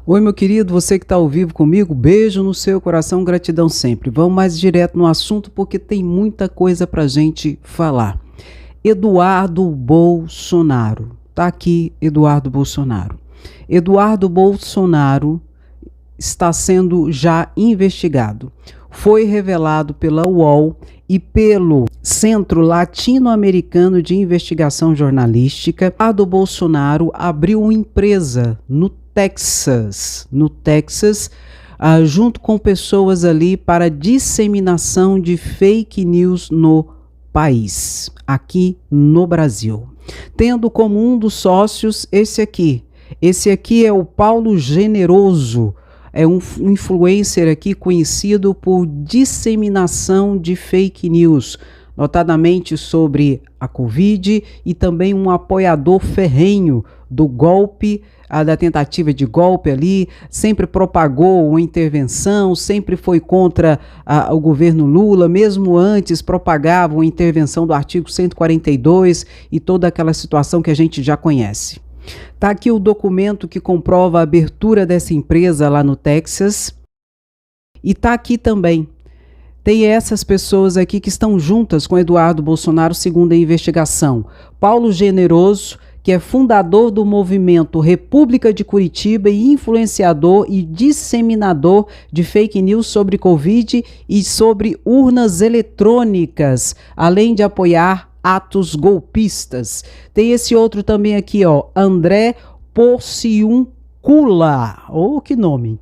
Oi, meu querido, você que está ao vivo comigo, beijo no seu coração, gratidão sempre. Vamos mais direto no assunto porque tem muita coisa para gente falar. Eduardo Bolsonaro, tá aqui Eduardo Bolsonaro. Eduardo Bolsonaro está sendo já investigado. Foi revelado pela UOL e pelo Centro Latino-Americano de Investigação Jornalística. Eduardo Bolsonaro abriu uma empresa no Texas, junto com pessoas ali para disseminação de fake news no país, aqui no Brasil. Tendo como um dos sócios esse aqui. Esse aqui é o Paulo Generoso, é um influencer aqui conhecido por disseminação de fake news, notadamente sobre a Covid, e também um apoiador ferrenho do golpe, da tentativa de golpe ali, sempre propagou uma intervenção, sempre foi contra o governo Lula, mesmo antes propagava uma intervenção do artigo 142 e toda aquela situação que a gente já conhece. Está aqui o documento que comprova a abertura dessa empresa lá no Texas. E está aqui também. Tem essas pessoas aqui que estão juntas com Eduardo Bolsonaro, segundo a investigação. Paulo Generoso, que é fundador do movimento República de Curitiba e influenciador e disseminador de fake news sobre Covid e sobre urnas eletrônicas, além de apoiar atos golpistas. Tem esse outro também aqui, ó, André Porciuncula, que nome,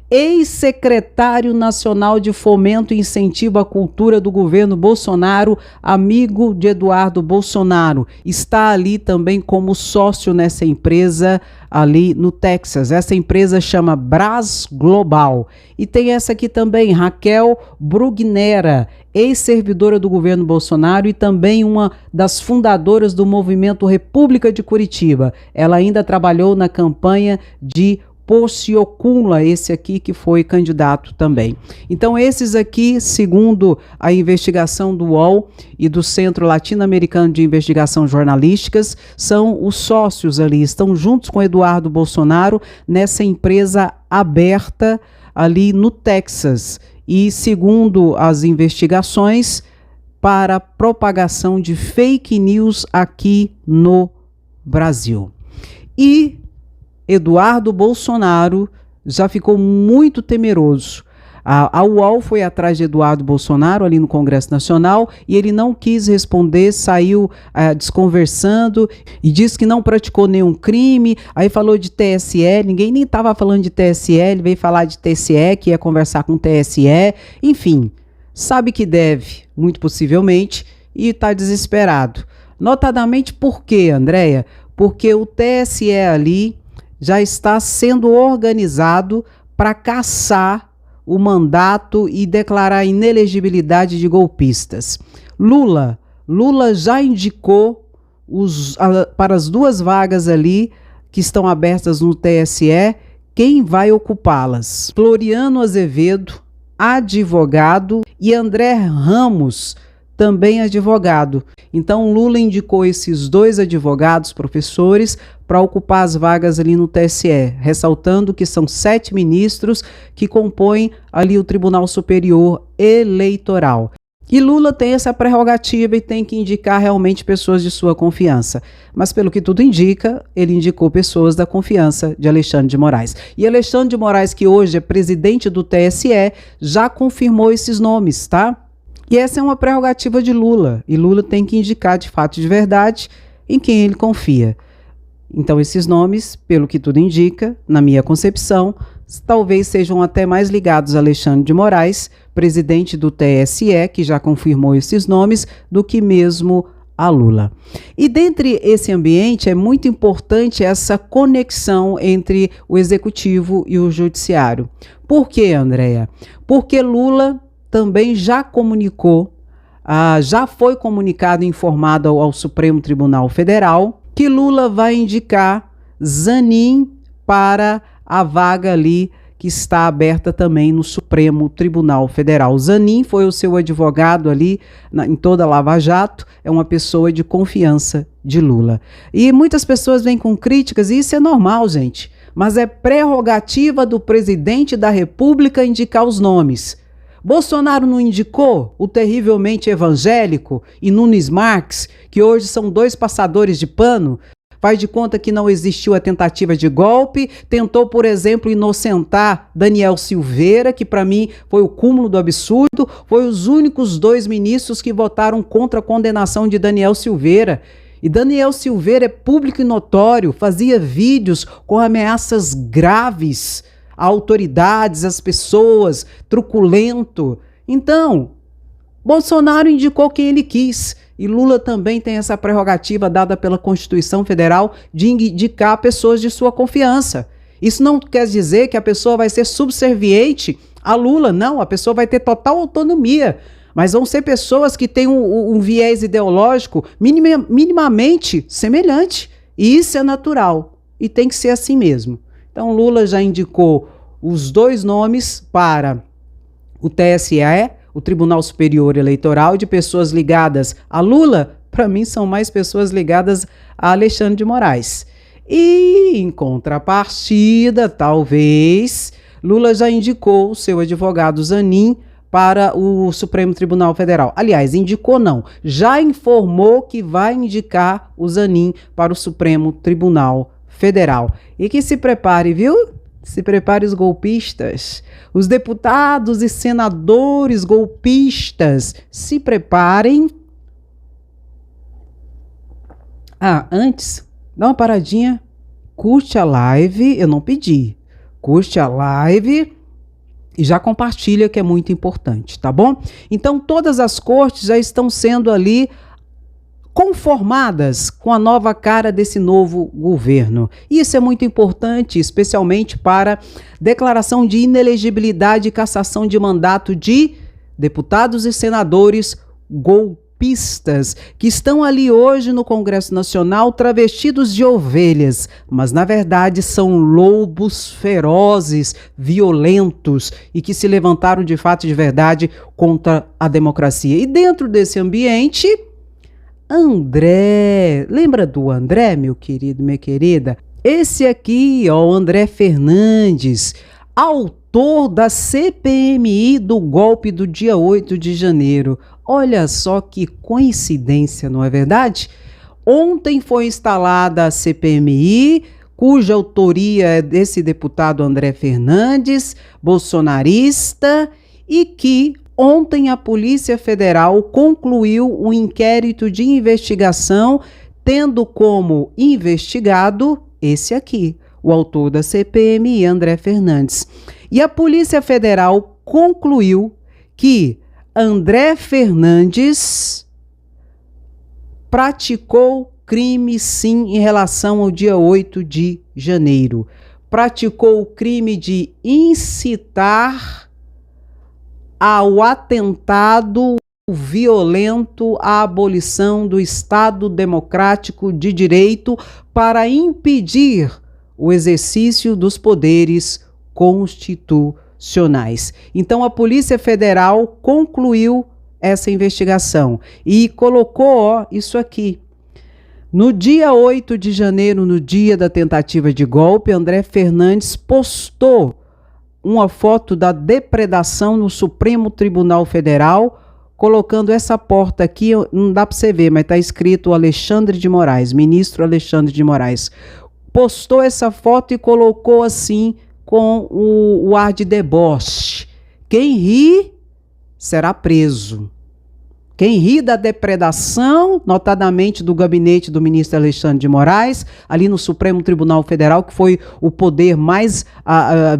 ex-secretário nacional de Fomento e Incentivo à Cultura do governo Bolsonaro, amigo de Eduardo Bolsonaro, está ali também como sócio nessa empresa ali no Texas. Essa empresa chama Brás Global. E tem essa aqui também, Raquel Brugnera, ex-servidora do governo Bolsonaro e também uma das fundadoras do movimento República de Curitiba. Ela ainda trabalhou na campanha de Porciuncula, esse aqui que foi candidato também. Então esses aqui, segundo a investigação do UOL e do Centro Latino-Americano de Investigação Jornalísticas, são os sócios ali, estão juntos com Eduardo Bolsonaro nessa empresa aberta ali no Texas. E segundo as investigações, para propagação de fake news aqui no Brasil. E Eduardo Bolsonaro já ficou muito temeroso. A UOL foi atrás de Eduardo Bolsonaro ali no Congresso Nacional e ele não quis responder, saiu desconversando e disse que não praticou nenhum crime. Aí falou de TSE, ninguém nem estava falando de TSE, ele veio falar de TSE, que ia conversar com o TSE. Enfim, sabe que deve, muito possivelmente, e está desesperado. Notadamente por quê, Andréia? Porque o TSE ali já está sendo organizado para caçar o mandato e declarar a inelegibilidade de golpistas. Lula já indicou para as duas vagas ali que estão abertas no TSE, quem vai ocupá-las. Floriano Azevedo, advogado, e André Ramos, também advogado. Então Lula indicou esses dois advogados, professores, para ocupar as vagas ali no TSE, ressaltando que são 7 ministros que compõem ali o Tribunal Superior Eleitoral. E Lula tem essa prerrogativa e tem que indicar realmente pessoas de sua confiança. Mas pelo que tudo indica, ele indicou pessoas da confiança de Alexandre de Moraes. E Alexandre de Moraes, que hoje é presidente do TSE, já confirmou esses nomes, tá? E essa é uma prerrogativa de Lula. E Lula tem que indicar de fato de verdade em quem ele confia. Então esses nomes, pelo que tudo indica, na minha concepção, talvez sejam até mais ligados a Alexandre de Moraes, presidente do TSE, que já confirmou esses nomes, do que mesmo a Lula. E dentre esse ambiente é muito importante essa conexão entre o executivo e o judiciário. Por quê, Andréia? Porque Lula também já comunicou, já foi comunicado e informado ao Supremo Tribunal Federal que Lula vai indicar Zanin para a vaga ali que está aberta também no Supremo Tribunal Federal. Zanin foi o seu advogado ali em toda a Lava Jato, é uma pessoa de confiança de Lula. E muitas pessoas vêm com críticas, e isso é normal, gente. mas é prerrogativa do presidente da República indicar os nomes. Bolsonaro não indicou o terrivelmente evangélico e Nunes Marques, que hoje são 2 passadores de pano? Faz de conta que não existiu a tentativa de golpe, tentou, por exemplo, inocentar Daniel Silveira, que para mim foi o cúmulo do absurdo, foi os únicos 2 ministros que votaram contra a condenação de Daniel Silveira. E Daniel Silveira é público e notório, fazia vídeos com ameaças graves a autoridades, às pessoas, truculento. Então, Bolsonaro indicou quem ele quis. E Lula também tem essa prerrogativa dada pela Constituição Federal de indicar pessoas de sua confiança. Isso não quer dizer que a pessoa vai ser subserviente a Lula, não. A pessoa vai ter total autonomia. Mas vão ser pessoas que têm um viés ideológico minimamente semelhante. E isso é natural. E tem que ser assim mesmo. Então, Lula já indicou os 2 nomes para o TSE, o Tribunal Superior Eleitoral, de pessoas ligadas a Lula. Para mim, são mais pessoas ligadas a Alexandre de Moraes. E, em contrapartida, talvez, Lula já indicou o seu advogado Zanin para o Supremo Tribunal Federal. Aliás, indicou não, já informou que vai indicar o Zanin para o Supremo Tribunal Federal. E que se prepare, viu? Se prepare os golpistas, os deputados e senadores golpistas, se preparem. Antes, dá uma paradinha, curte a live, eu não pedi, curte a live e já compartilha, que é muito importante, tá bom? Então, todas as cortes já estão sendo ali conformadas com a nova cara desse novo governo. E isso é muito importante, especialmente para declaração de inelegibilidade e cassação de mandato de deputados e senadores golpistas, que estão ali hoje no Congresso Nacional travestidos de ovelhas, mas na verdade são lobos ferozes, violentos e que se levantaram de fato e de verdade contra a democracia. E dentro desse ambiente, André, lembra do André, meu querido, minha querida? Esse aqui, ó, o André Fernandes, autor da CPMI do golpe do dia 8 de janeiro. Olha só que coincidência, não é verdade? Ontem foi instalada a CPMI, cuja autoria é desse deputado André Fernandes, bolsonarista, e que ontem a Polícia Federal concluiu um inquérito de investigação, tendo como investigado esse aqui, o autor da CPMI, André Fernandes. E a Polícia Federal concluiu que André Fernandes praticou crime, sim, em relação ao dia 8 de janeiro. Praticou o crime de incitar ao atentado violento à abolição do Estado Democrático de Direito para impedir o exercício dos poderes constitucionais. Então, a Polícia Federal concluiu essa investigação e colocou isso aqui. No dia 8 de janeiro, no dia da tentativa de golpe, André Fernandes postou uma foto da depredação no Supremo Tribunal Federal, colocando essa porta aqui, não dá para você ver, mas está escrito Alexandre de Moraes, ministro Alexandre de Moraes. Postou essa foto e colocou assim, com o ar de deboche. Quem ri será preso. Quem ri da depredação, notadamente do gabinete do ministro Alexandre de Moraes, ali no Supremo Tribunal Federal, que foi o poder mais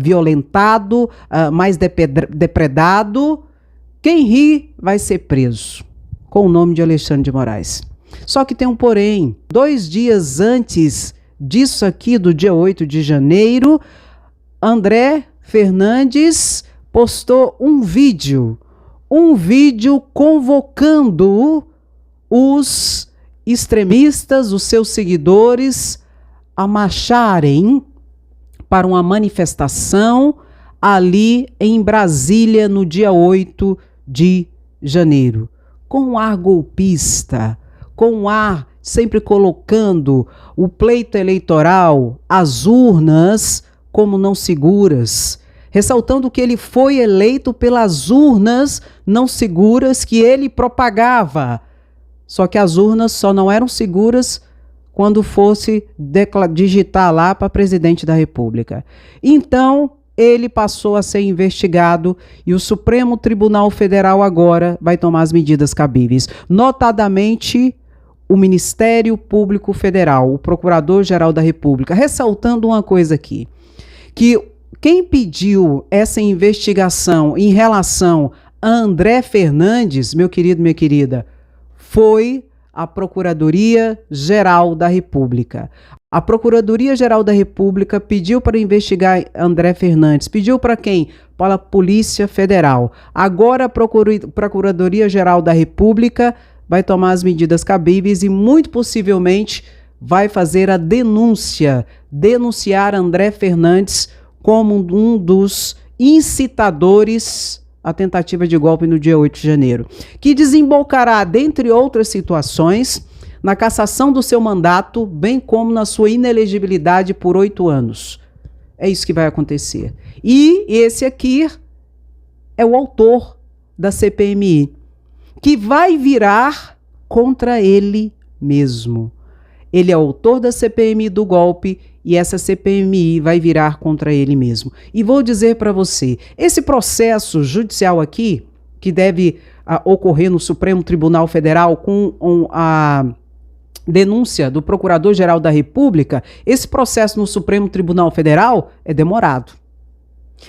violentado, mais depredado, quem ri vai ser preso, com o nome de Alexandre de Moraes. Só que tem um porém. 2 dias antes disso aqui, do dia 8 de janeiro, André Fernandes postou um vídeo convocando os extremistas, os seus seguidores, a marcharem para uma manifestação ali em Brasília no dia 8 de janeiro, com um ar golpista, com um ar sempre colocando o pleito eleitoral, as urnas, como não seguras, ressaltando que ele foi eleito pelas urnas não seguras que ele propagava. Só que as urnas só não eram seguras quando fosse digitar lá para presidente da República. Então, ele passou a ser investigado e o Supremo Tribunal Federal agora vai tomar as medidas cabíveis. Notadamente, o Ministério Público Federal, o Procurador-Geral da República, ressaltando uma coisa aqui, que quem pediu essa investigação em relação a André Fernandes, meu querido, minha querida, foi a Procuradoria-Geral da República. A Procuradoria-Geral da República pediu para investigar André Fernandes. Pediu para quem? Para a Polícia Federal. Agora a Procuradoria-Geral da República vai tomar as medidas cabíveis e muito possivelmente vai fazer a denunciar André Fernandes como um dos incitadores à tentativa de golpe no dia 8 de janeiro, que desembocará, dentre outras situações, na cassação do seu mandato, bem como na sua inelegibilidade por 8 anos. É isso que vai acontecer. E esse aqui é o autor da CPMI, que vai virar contra ele mesmo. Ele é autor da CPMI do golpe e essa CPMI vai virar contra ele mesmo. E vou dizer para você, esse processo judicial aqui, que deve ocorrer no Supremo Tribunal Federal com a denúncia do Procurador-Geral da República, esse processo no Supremo Tribunal Federal é demorado.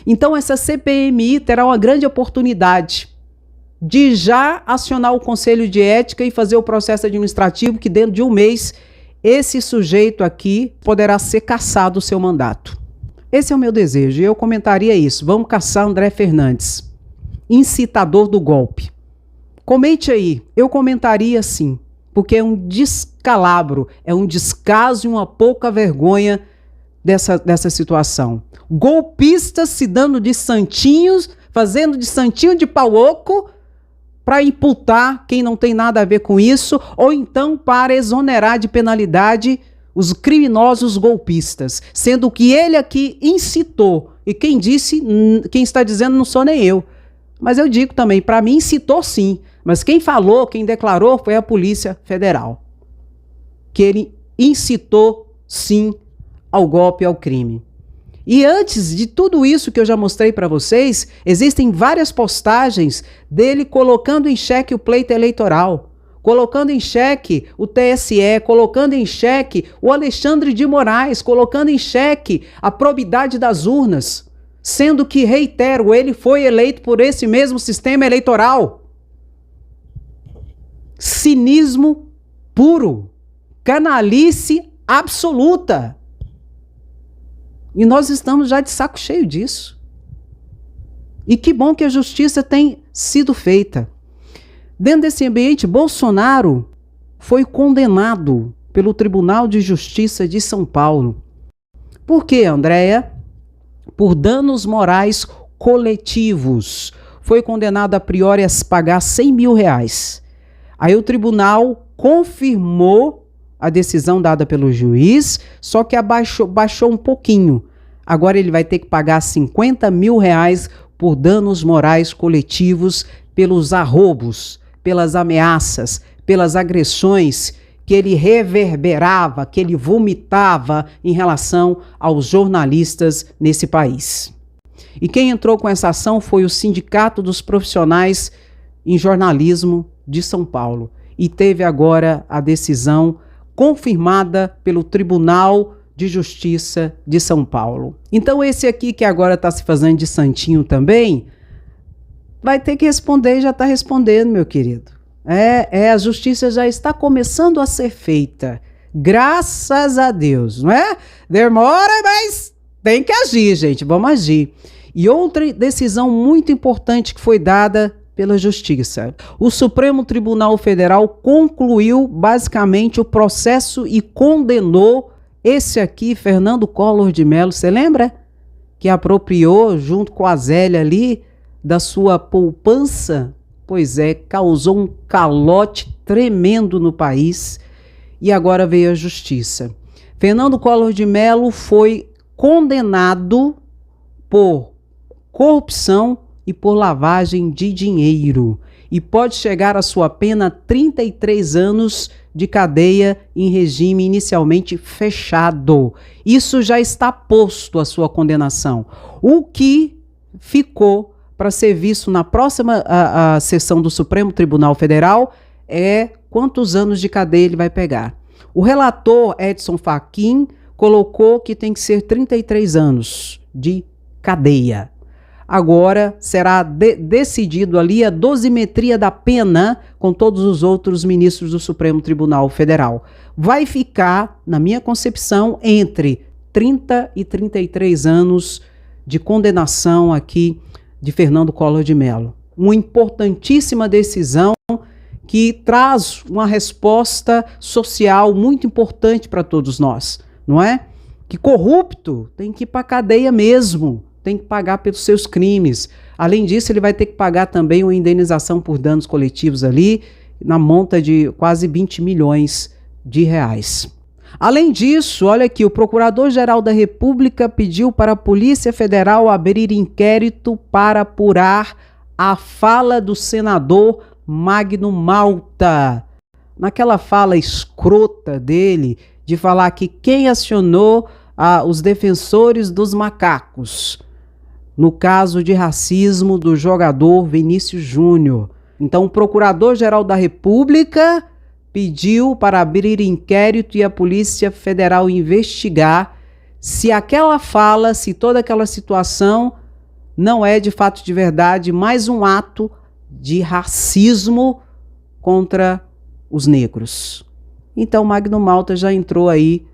Então essa CPMI terá uma grande oportunidade de já acionar o Conselho de Ética e fazer o processo administrativo que dentro de um mês esse sujeito aqui poderá ser cassado o seu mandato. Esse é o meu desejo e eu comentaria isso. Vamos caçar André Fernandes, incitador do golpe. Comente aí, eu comentaria sim, porque é um descalabro, é um descaso e uma pouca vergonha dessa situação. Golpistas se dando de santinhos, fazendo de santinho de pau oco, para imputar quem não tem nada a ver com isso, ou então para exonerar de penalidade os criminosos golpistas, sendo que ele aqui incitou, e quem está dizendo não sou nem eu, mas eu digo também, para mim incitou sim, mas quem falou, quem declarou foi a Polícia Federal, que ele incitou sim ao golpe, ao crime. E antes de tudo isso que eu já mostrei para vocês, existem várias postagens dele colocando em xeque o pleito eleitoral, colocando em xeque o TSE, colocando em xeque o Alexandre de Moraes, colocando em xeque a probidade das urnas, sendo que, reitero, ele foi eleito por esse mesmo sistema eleitoral. Cinismo puro, canalice absoluta. E nós estamos já de saco cheio disso. E que bom que a justiça tem sido feita. Dentro desse ambiente, Bolsonaro foi condenado pelo Tribunal de Justiça de São Paulo. Por quê, Andréia? Por danos morais coletivos. Foi condenado a priori a pagar R$100 mil. Aí o tribunal confirmou a decisão dada pelo juiz, só que baixou um pouquinho. Agora ele vai ter que pagar R$50 mil por danos morais coletivos pelos arroubos, pelas ameaças, pelas agressões que ele reverberava, que ele vomitava em relação aos jornalistas nesse país. E quem entrou com essa ação foi o Sindicato dos Profissionais em Jornalismo de São Paulo. E teve agora a decisão confirmada pelo Tribunal de Justiça de São Paulo. Então esse aqui que agora está se fazendo de santinho também, vai ter que responder e já está respondendo, meu querido. A justiça já está começando a ser feita. Graças a Deus, não é? Demora, mas tem que agir, gente. Vamos agir. E outra decisão muito importante que foi dada pela Justiça. O Supremo Tribunal Federal concluiu basicamente o processo e condenou esse aqui, Fernando Collor de Mello, você lembra? Que apropriou junto com a Zélia ali da sua poupança? Pois é, causou um calote tremendo no país e agora veio a justiça. Fernando Collor de Mello foi condenado por corrupção e por lavagem de dinheiro e pode chegar a sua pena a 33 anos de cadeia em regime inicialmente fechado. Isso já está posto a sua condenação. O que ficou para ser visto na próxima sessão do Supremo Tribunal Federal é quantos anos de cadeia ele vai pegar. O relator Edson Fachin colocou que tem que ser 33 anos de cadeia. Agora será decidido ali a dosimetria da pena com todos os outros ministros do Supremo Tribunal Federal. Vai ficar, na minha concepção, entre 30 e 33 anos de condenação aqui de Fernando Collor de Mello. Uma importantíssima decisão que traz uma resposta social muito importante para todos nós, não é? Que corrupto tem que ir para a cadeia mesmo, tem que pagar pelos seus crimes. Além disso, ele vai ter que pagar também uma indenização por danos coletivos ali, na monta de quase 20 milhões de reais. Além disso, olha aqui, o Procurador-Geral da República pediu para a Polícia Federal abrir inquérito para apurar a fala do senador Magno Malta. Naquela fala escrota dele, de falar que quem acionou os defensores dos macacos, no caso de racismo do jogador Vinícius Júnior. Então, o Procurador-Geral da República pediu para abrir inquérito e a Polícia Federal investigar se aquela fala, se toda aquela situação não é de fato de verdade mais um ato de racismo contra os negros. Então, Magno Malta já entrou aí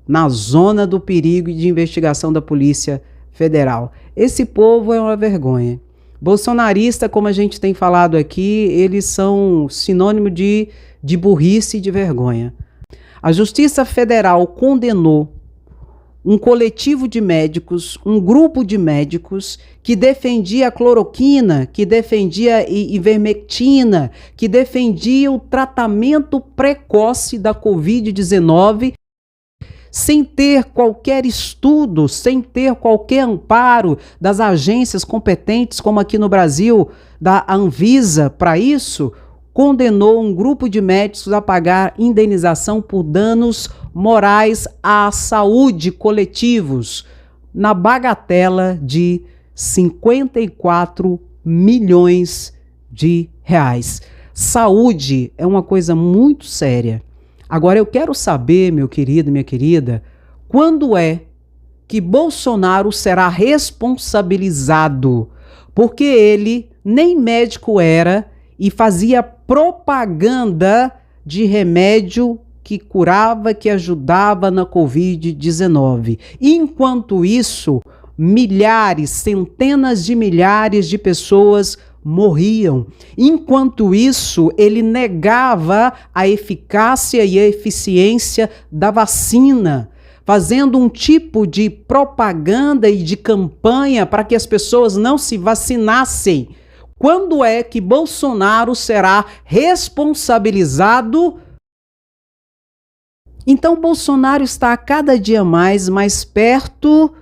na zona do perigo e de investigação da Polícia Federal. Esse povo é uma vergonha. Bolsonarista, como a gente tem falado aqui, eles são sinônimo de burrice e de vergonha. A Justiça Federal condenou um coletivo de médicos, um grupo de médicos que defendia a cloroquina, que defendia a ivermectina, que defendia o tratamento precoce da Covid-19, sem ter qualquer estudo, sem ter qualquer amparo das agências competentes, como aqui no Brasil, da Anvisa, para isso, condenou um grupo de médicos a pagar indenização por danos morais à saúde coletivos, na bagatela de 54 milhões de reais. Saúde é uma coisa muito séria. Agora eu quero saber, meu querido, minha querida, quando é que Bolsonaro será responsabilizado? Porque ele nem médico era e fazia propaganda de remédio que curava, que ajudava na Covid-19. Enquanto isso, milhares, centenas de milhares de pessoas morriam. Enquanto isso, ele negava a eficácia e a eficiência da vacina, fazendo um tipo de propaganda e de campanha para que as pessoas não se vacinassem. Quando é que Bolsonaro será responsabilizado? Então, Bolsonaro está a cada dia mais perto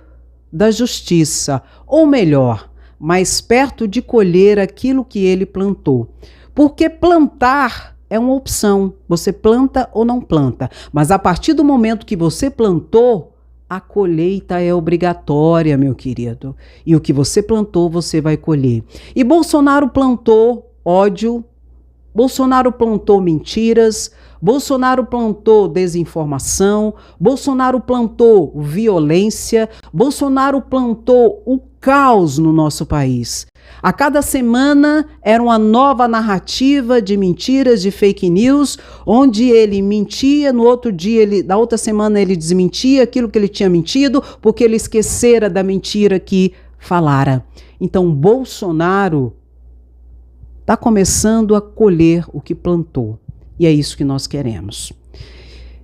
da justiça, ou melhor, mais perto de colher aquilo que ele plantou. Porque plantar é uma opção, você planta ou não planta, mas a partir do momento que você plantou, a colheita é obrigatória, meu querido. E o que você plantou, você vai colher. E Bolsonaro plantou ódio, Bolsonaro plantou mentiras, Bolsonaro plantou desinformação, Bolsonaro plantou violência, Bolsonaro plantou o caos no nosso país. A cada semana era uma nova narrativa de mentiras, de fake news, onde ele mentia, no outro dia, na outra semana ele desmentia aquilo que ele tinha mentido, porque ele esquecera da mentira que falara. Então, Bolsonaro está começando a colher o que plantou. E é isso que nós queremos.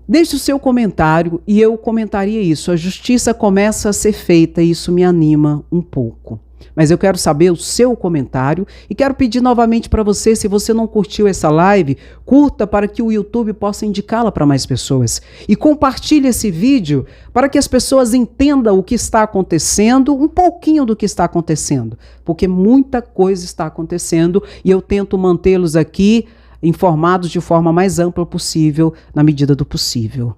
Deixe o seu comentário e eu comentaria isso. A justiça começa a ser feita e isso me anima um pouco. Mas eu quero saber o seu comentário e quero pedir novamente para você, se você não curtiu essa live, curta para que o YouTube possa indicá-la para mais pessoas. E compartilhe esse vídeo para que as pessoas entendam o que está acontecendo, um pouquinho do que está acontecendo, porque muita coisa está acontecendo e eu tento mantê-los aqui informados de forma mais ampla possível, na medida do possível,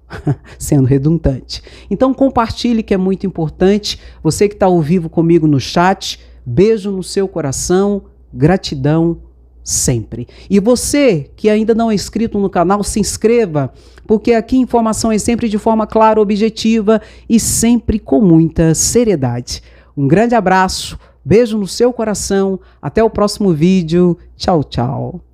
sendo redundante. Então compartilhe, que é muito importante. Você que está ao vivo comigo no chat, beijo no seu coração, gratidão sempre. E você que ainda não é inscrito no canal, se inscreva, porque aqui informação é sempre de forma clara, objetiva e sempre com muita seriedade. Um grande abraço, beijo no seu coração, até o próximo vídeo, tchau, tchau.